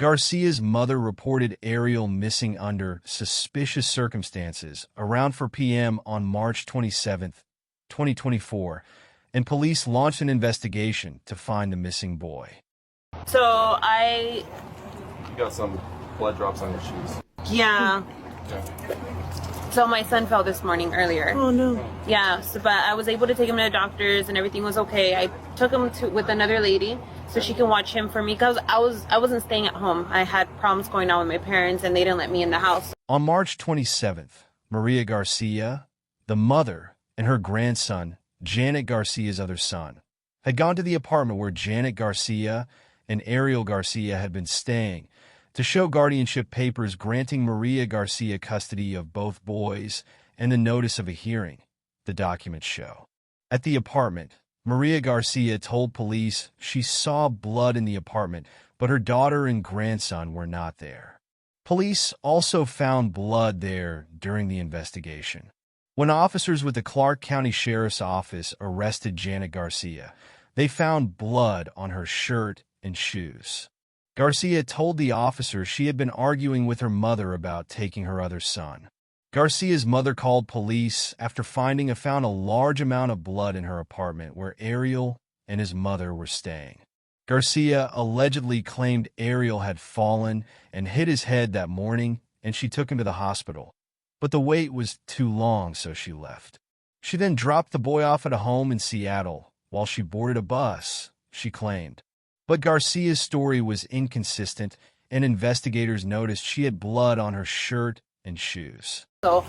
Garcia's mother reported Ariel missing under suspicious circumstances around 4 p.m. on March 27, 2024, and police launched an investigation to find the missing boy. So You got some blood drops on your shoes. yeah. Okay. So my son fell this morning earlier. Oh no. Yeah, but I was able to take him to the doctors and everything was okay. I took him with another lady so she can watch him for me because I wasn't staying at home. I had problems going on with my parents and they didn't let me in the house. On March 27th, Maria Garcia, the mother, and her grandson, Janet Garcia's other son, had gone to the apartment where Janet Garcia and Ariel Garcia had been staying to show guardianship papers granting Maria Garcia custody of both boys and a notice of a hearing, the documents show. At the apartment, Maria Garcia told police she saw blood in the apartment, but her daughter and grandson were not there. Police also found blood there during the investigation. When officers with the Clark County Sheriff's Office arrested Janet Garcia, they found blood on her shirt and shoes. Garcia told the officer she had been arguing with her mother about taking her other son. Garcia's mother called police after found a large amount of blood in her apartment where Ariel and his mother were staying. Garcia allegedly claimed Ariel had fallen and hit his head that morning, and she took him to the hospital. But the wait was too long, so she left. She then dropped the boy off at a home in Seattle while she boarded a bus, she claimed. But Garcia's story was inconsistent, and investigators noticed she had blood on her shirt and shoes. So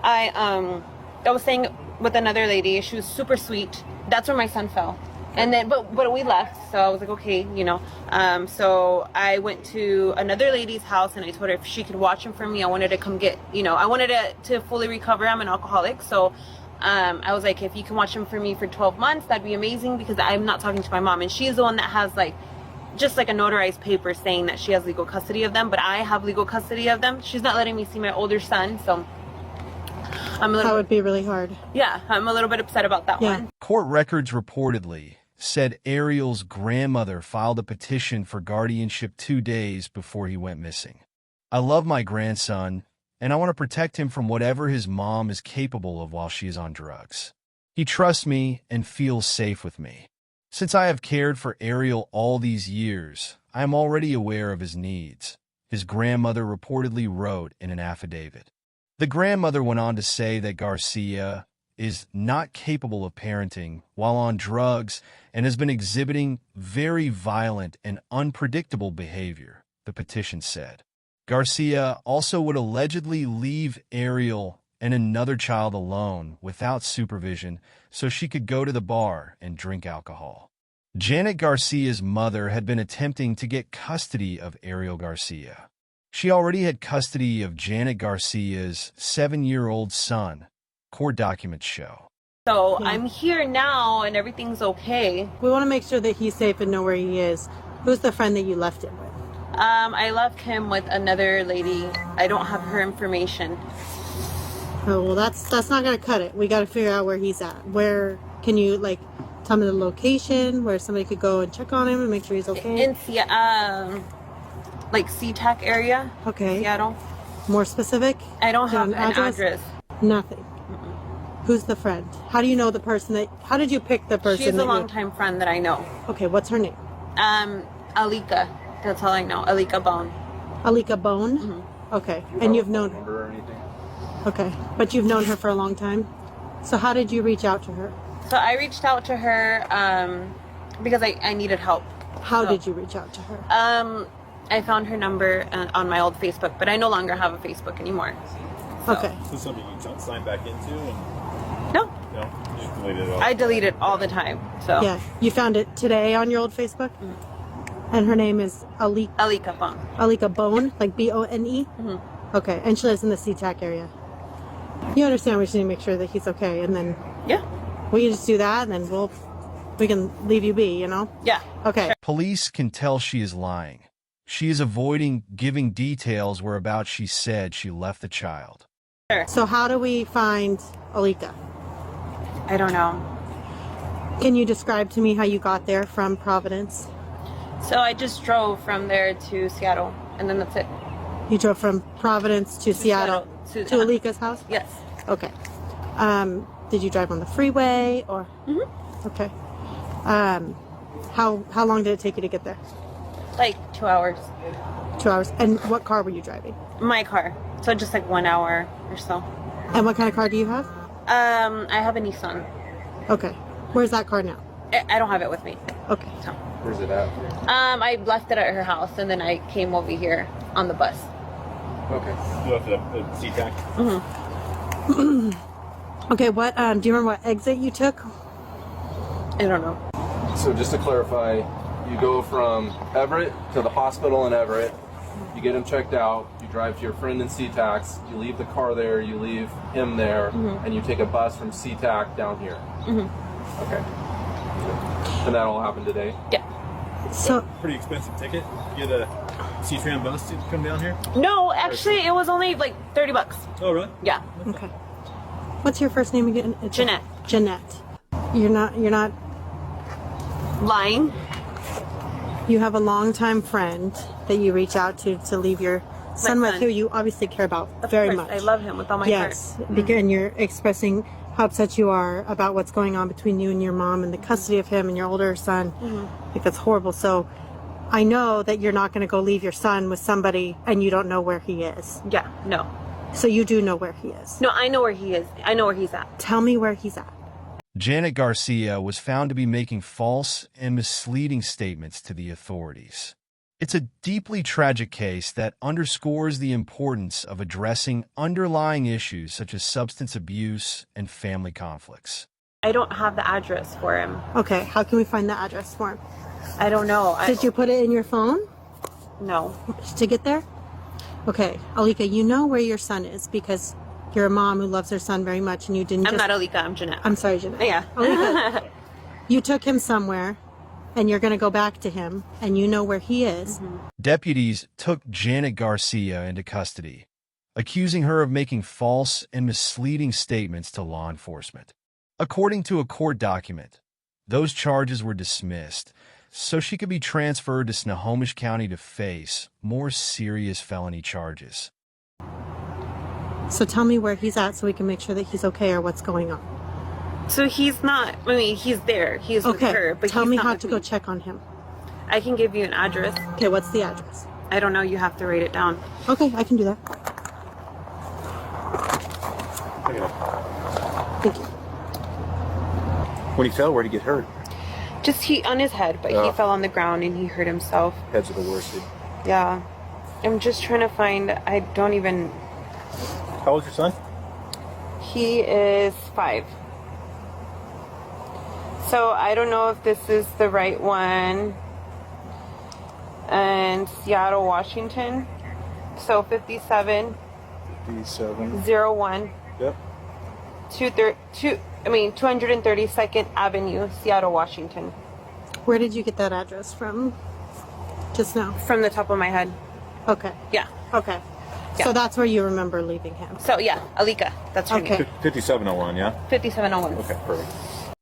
I was staying with another lady. She was super sweet. That's where my son fell. And then, but we left. So I was like, okay, you know. So I went to another lady's house and I told her if she could watch him for me. I wanted to come get, you know, I wanted to fully recover. I'm an alcoholic. So I was like, if you can watch him for me for 12 months, that'd be amazing because I'm not talking to my mom. And she's the one that has just like a notarized paper saying that she has legal custody of them, but I have legal custody of them. She's not letting me see my older son, so that would be really hard. Yeah, I'm a little bit upset about that one. Court records reportedly said Ariel's grandmother filed a petition for guardianship 2 days before he went missing. I love my grandson, and I want to protect him from whatever his mom is capable of while she is on drugs. He trusts me and feels safe with me. Since I have cared for Ariel all these years, I am already aware of his needs, his grandmother reportedly wrote in an affidavit. The grandmother went on to say that Garcia is not capable of parenting while on drugs and has been exhibiting very violent and unpredictable behavior, the petition said. Garcia also would allegedly leave Ariel and another child alone without supervision so she could go to the bar and drink alcohol. Janet Garcia's mother had been attempting to get custody of Ariel Garcia. She already had custody of Janet Garcia's 7-year-old son, court documents show. So I'm here now and everything's okay. We want to make sure that he's safe and know where he is. Who's the friend that you left him with? I left him with another lady. I don't have her information. Oh, well, that's not going to cut it. We got to figure out where he's at. Where can you, tell me the location where somebody could go and check on him and make sure he's okay? In Seattle, SeaTac area. Okay. Seattle. More specific? I don't have an address. Nothing. Who's the friend? How do you know the person how did you pick the person? She's a longtime friend that I know. Okay, what's her name? Alika. That's all I know. Alika Bone. Alika Bone? Mm-hmm. Okay. And you've known her or anything? Okay. But you've known her for a long time? So how did you reach out to her? So I reached out to her because I needed help. How did you reach out to her? I found her number on my old Facebook, but I no longer have a Facebook anymore. So. Okay. So something you signed back into? No. No? You just deleted it all? I delete it all the time. So. Yeah. You found it today on your old Facebook? And her name is Alika Bone. Alika Bone? Like B-O-N-E? Mm-hmm. Okay. And she lives in the SeaTac area. You understand we just need to make sure that he's okay, and then... Yeah. We can just do that, and then we can leave you be, you know? Yeah. Okay. Sure. Police can tell she is lying. She is avoiding giving details whereabouts she said she left the child. Sure. So how do we find Alika? I don't know. Can you describe to me how you got there from Providence? So I just drove from there to Seattle, and then that's it. You drove from Providence to Seattle to to Alika's house? Yes. Okay. Did you drive on the freeway or? Mm-hmm. Okay. How long did it take you to get there? Like 2 hours. 2 hours. And what car were you driving? My car. So just like 1 hour or so. And what kind of car do you have? I have a Nissan. Okay. Where's that car now? I don't have it with me. Okay. So. Where's it at? I left it at her house, and then I came over here on the bus. Okay. You left the SeaTac? Mm-hmm. Okay, what, do you remember what exit you took? I don't know. So just to clarify, you go from Everett to the hospital in Everett. You get him checked out. You drive to your friend in SeaTac. You leave the car there. You leave him there, and you take a bus from SeaTac down here. Okay. And that all happened today? Yeah. So, Pretty expensive ticket. Get a C-Tran bus to come down here? No, actually, it was only like $30. Oh, really? Yeah. okay. What's your first name again? Jeanette. Jeanette. You're not Lying. you have a longtime friend that you reach out to leave your son My with, son. who you obviously care about Of very course, much. I love him with all my Yes, heart. because and you're expressing how upset you are about what's going on between you and your mom and the custody of him and your older son. I think that's horrible. So I know that you're not going to go leave your son with somebody and you don't know where he is. Yeah. No. So you do know where he is. No, I know where he is. I know where he's at. Tell me where he's at. Janet Garcia was found to be making false and misleading statements to the authorities. It's a deeply tragic case that underscores the importance of addressing underlying issues such as substance abuse and family conflicts. I don't have the address for him. Okay, how can we find the address for him? I don't know. Did you put it in your phone No. to get there? Okay, Alika, you know where your son is because you're a mom who loves her son very much and you didn't I'm not Alika. I'm Jeanette. I'm sorry, Jeanette. Yeah. Alika, you took him somewhere and you're going to go back to him and you know where he is. Deputies took Janet Garcia into custody, accusing her of making false and misleading statements to law enforcement. According to a court document, those charges were dismissed, so she could be transferred to Snohomish County to face more serious felony charges. So tell me where he's at so we can make sure that he's okay or what's going on. So he's not. I mean, he's there. He's with Okay, her, but tell he's me not how with to me. go check on him. I can give you an address. Okay, what's the address? I don't know. You have to write it down. Okay, I can do that. Thank you. When he fell, where'd he get hurt? Just he on his head, but he fell on the ground and he hurt himself. Heads are the worst. Dude. Yeah. I'm just trying to find. I don't even. How old's your son? He is 5. So I don't know if this is the right one. And Seattle, Washington. So 57 57. 01 Yep. 232nd Avenue, Seattle, Washington. Where did you get that address from just now? From the top of my head. Okay. Yeah. Okay. Yeah. So that's where you remember leaving him. So yeah, Alika. That's her Okay. name. 5701, yeah? 5701. Okay, perfect.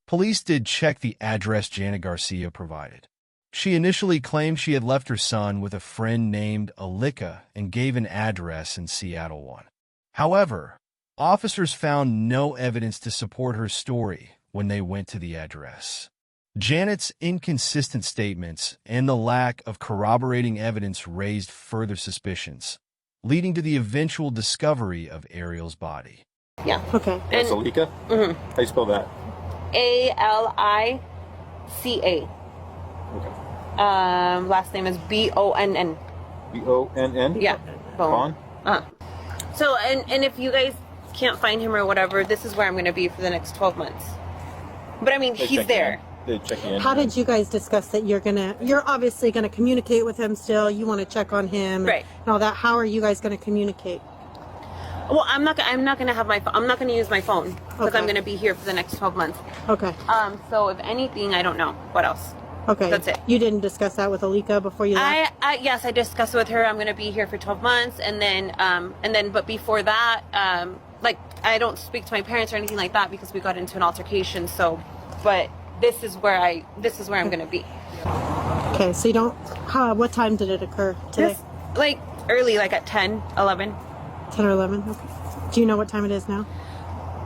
Police did check the address Janet Garcia provided. She initially claimed she had left her son with a friend named Alika and gave an address in Seattle one. However, officers found no evidence to support her story when they went to the address. Janet's inconsistent statements and the lack of corroborating evidence raised further suspicions, leading to the eventual discovery of Ariel's body. Yeah. Okay. That's And Alika? How do you spell that? Alica. Okay. Last name is Bonn. B-O-N-N? Yeah. Bon? So and if you guys can't find him or whatever, this is where I'm going to be for the next 12 months. But I mean, They he's check you there. in. They check you in. How did you guys discuss that you're obviously gonna communicate with him still, you wanna check on him Right. and all that. How are you guys gonna communicate? Well, I'm not going to have my phone. I'm not going to use my phone because Okay. I'm going to be here for the next 12 months. Okay. So if anything, I don't know what else. Okay. That's it. You didn't discuss that with Alika before you left? Yes, I discussed it with her. I'm going to be here for 12 months, and then, but before that, like I don't speak to my parents or anything like that because we got into an altercation. So, but this is where I'm going to be. Okay, so you don't, what time did it occur today? Just, like, early, like at 10, 11. 10 or 11, okay. Do you know what time it is now?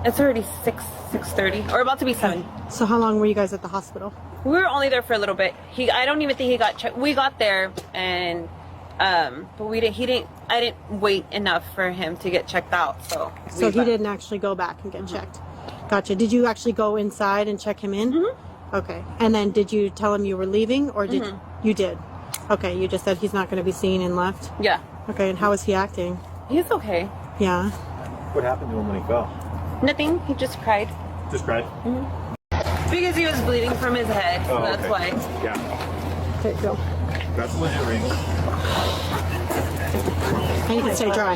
It's already 6:30, or about to be 7. So how long were you guys at the hospital? We were only there for a little bit. I don't even think he got checked. We got there, and but I didn't wait enough for him to get checked out. So he didn't actually go back and get checked. Gotcha. Did you actually go inside and check him in? Okay. And then did you tell him you were leaving, or did you did? Okay. You just said he's not going to be seen and left. Yeah. Okay. And how is he acting? He's okay. Yeah. What happened to him when he fell? Nothing. He just cried. Just cried? Because he was bleeding from his head, so that's okay. why. Yeah. Okay, go. That's legit ring. And you can stay dry.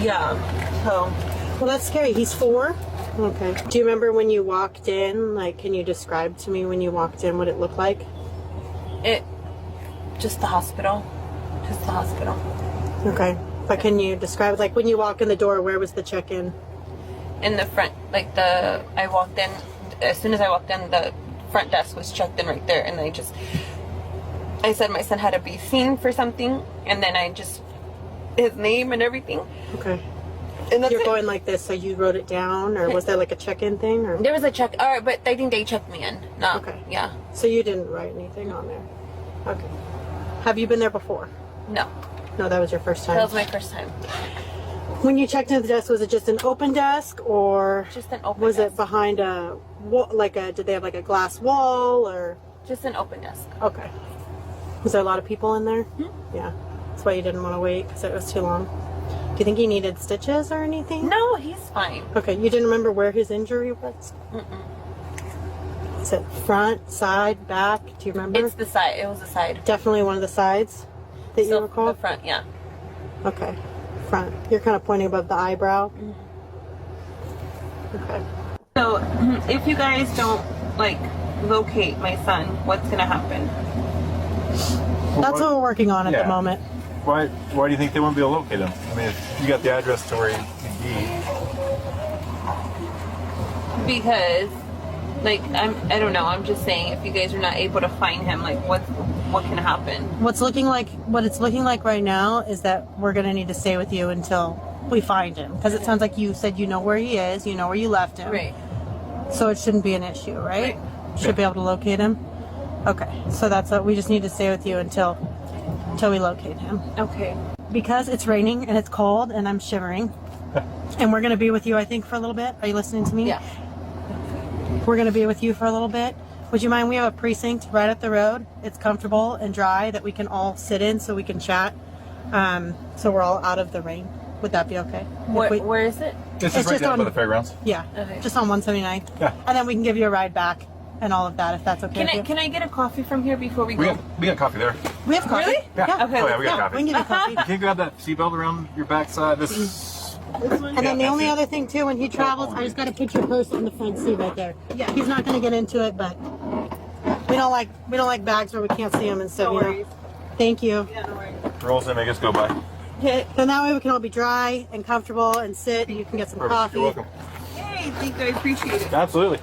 Yeah. So. Well, that's scary. He's 4? Okay. Do you remember when you walked in? Like, can you describe to me when you walked in what it looked like? Just the hospital. Just the hospital. Okay. But can you describe, like, when you walk in the door, where was the check-in? In the front, like I walked in, as soon as I walked in, the front desk was checked in right there, and I said my son had to be seen for something, and then his name and everything. Okay. And that's You're going like this, so you wrote it down, or was there like a check-in thing? Or? There was a check, alright, but I think they checked me in. No. Okay. Yeah. So you didn't write anything on there? Okay. Have you been there before? No. No, that was your first time? That was my first time. When you checked into the desk, was it just an open desk, or just an open was desk. it behind a wall, did they have like a glass wall, or? Just an open desk. Okay. Was there a lot of people in there? Yeah. That's why you didn't want to wait, because it was too long. Do you think he needed stitches or anything? No, he's fine. Okay, you didn't remember where his injury was? Is it front, side, back? Do you remember? It's the side. It was the side. Definitely one of the sides that you recall? The front, yeah. Okay. Front. You're kind of pointing above the eyebrow? Okay. So, if you guys don't, locate my son, what's going to happen? That's what we're working on at the moment. Why do you think they won't be able to locate him? I mean, if you got the address to where he'd be. Because, I don't know, I'm just saying, if you guys are not able to find him, what can happen? What it's looking like right now is that we're going to need to stay with you until we find him. Because it sounds like you said you know where he is, you know where you left him. Right. So it shouldn't be an issue, right? Should be able to locate him? Okay. So that's what we just need to stay with you until we locate him. Okay. Because it's raining and it's cold and I'm shivering. And we're going to be with you, I think, for a little bit. Are you listening to me? Yeah. We're going to be with you for a little bit. Would you mind? We have a precinct right up the road. It's comfortable and dry that we can all sit in so we can chat. So we're all out of the rain. Would that be okay? Where is it? It's just right down by the fairgrounds. Yeah. Okay. Just on 179. Yeah. And then we can give you a ride back and all of that if that's okay. Can I get a coffee from here before we go? We got coffee there. We have coffee. Really? Yeah. Okay. Oh yeah, we got coffee. We can give you coffee. You can't grab that seatbelt around your backside. And then the only other thing too, when he travels, I just got to put your purse in the front seat right there. Yeah. He's not going to get into it, but we don't like bags where we can't see them and stuff. No worries. Thank you. Yeah, no worries. Rolls in, make us go by. Okay. Then that way we can all be dry and comfortable and sit, and you can get some coffee. You're welcome. Hey, thank you. I appreciate it. Absolutely.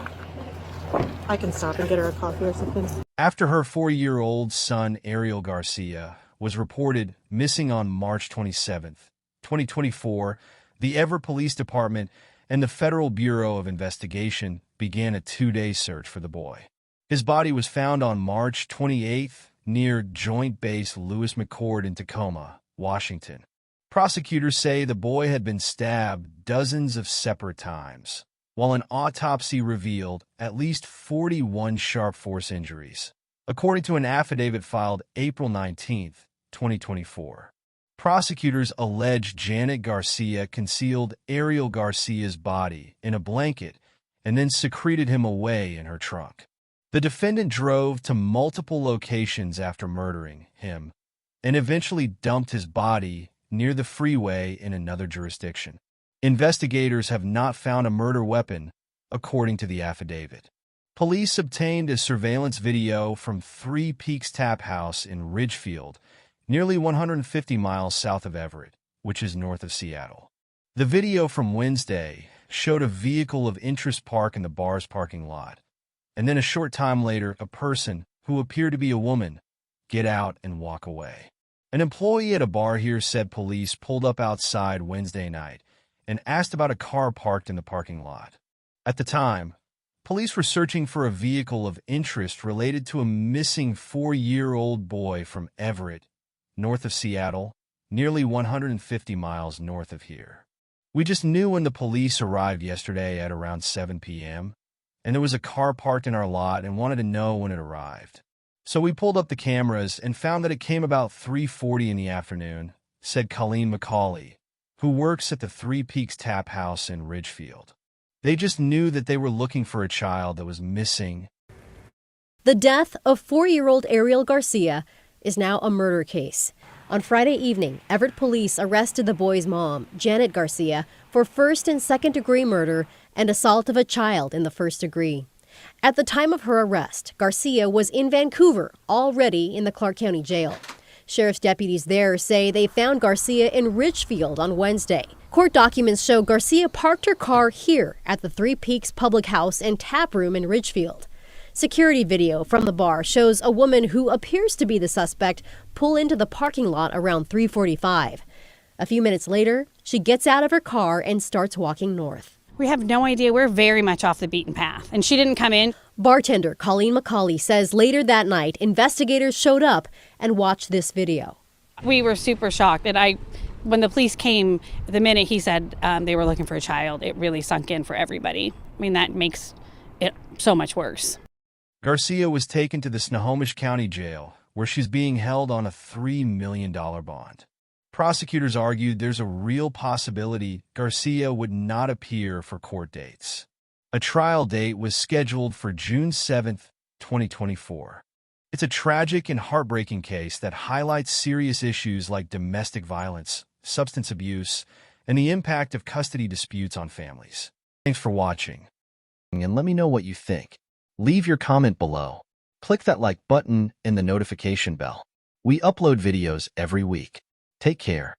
I can stop and get her a coffee or something. After her 4-year-old son, Ariel Garcia, was reported missing on March 27th, 2024, the Everett Police Department and the Federal Bureau of Investigation began a 2-day search for the boy. His body was found on March 28th near Joint Base Lewis McChord in Tacoma, Washington. Prosecutors say the boy had been stabbed dozens of separate times, while an autopsy revealed at least 41 sharp force injuries, according to an affidavit filed April 19th, 2024. Prosecutors allege Janet Garcia concealed Ariel Garcia's body in a blanket and then secreted him away in her trunk. The defendant drove to multiple locations after murdering him and eventually dumped his body near the freeway in another jurisdiction. Investigators have not found a murder weapon, according to the affidavit. Police obtained a surveillance video from Three Peaks Tap House in Ridgefield, nearly 150 miles south of Everett, which is north of Seattle. The video from Wednesday showed a vehicle of interest park in the bar's parking lot, and then a short time later, a person who appeared to be a woman, get out and walk away. An employee at a bar here said police pulled up outside Wednesday night and asked about a car parked in the parking lot. At the time, police were searching for a vehicle of interest related to a missing 4-year-old boy from Everett, north of Seattle, nearly 150 miles north of here. We just knew when the police arrived yesterday at around 7 p.m., and there was a car parked in our lot and wanted to know when it arrived. So we pulled up the cameras and found that it came about 3:40 in the afternoon, said Colleen McCauley, who works at the Three Peaks Tap House in Ridgefield. They just knew that they were looking for a child that was missing. The death of 4-year-old Ariel Garcia is now a murder case. On Friday evening, Everett police arrested the boy's mom, Janet Garcia, for first and second-degree murder and assault of a child in the first degree. At the time of her arrest, Garcia was in Vancouver, already in the Clark County Jail. Sheriff's deputies there say they found Garcia in Ridgefield on Wednesday. Court documents show Garcia parked her car here at the Three Peaks Public House and Tap Room in Ridgefield. Security video from the bar shows a woman who appears to be the suspect pull into the parking lot around 3:45. A few minutes later, she gets out of her car and starts walking north. We have no idea. We're very much off the beaten path, and she didn't come in. Bartender Colleen McCauley says later that night, investigators showed up and watched this video. We were super shocked, and when the police came, the minute he said they were looking for a child, it really sunk in for everybody. I mean, that makes it so much worse. Garcia was taken to the Snohomish County Jail, where she's being held on a $3 million bond. Prosecutors argued there's a real possibility Garcia would not appear for court dates. A trial date was scheduled for June 7, 2024. It's a tragic and heartbreaking case that highlights serious issues like domestic violence, substance abuse, and the impact of custody disputes on families. Thanks for watching, and let me know what you think. Leave your comment below. Click that like button and the notification bell. We upload videos every week. Take care.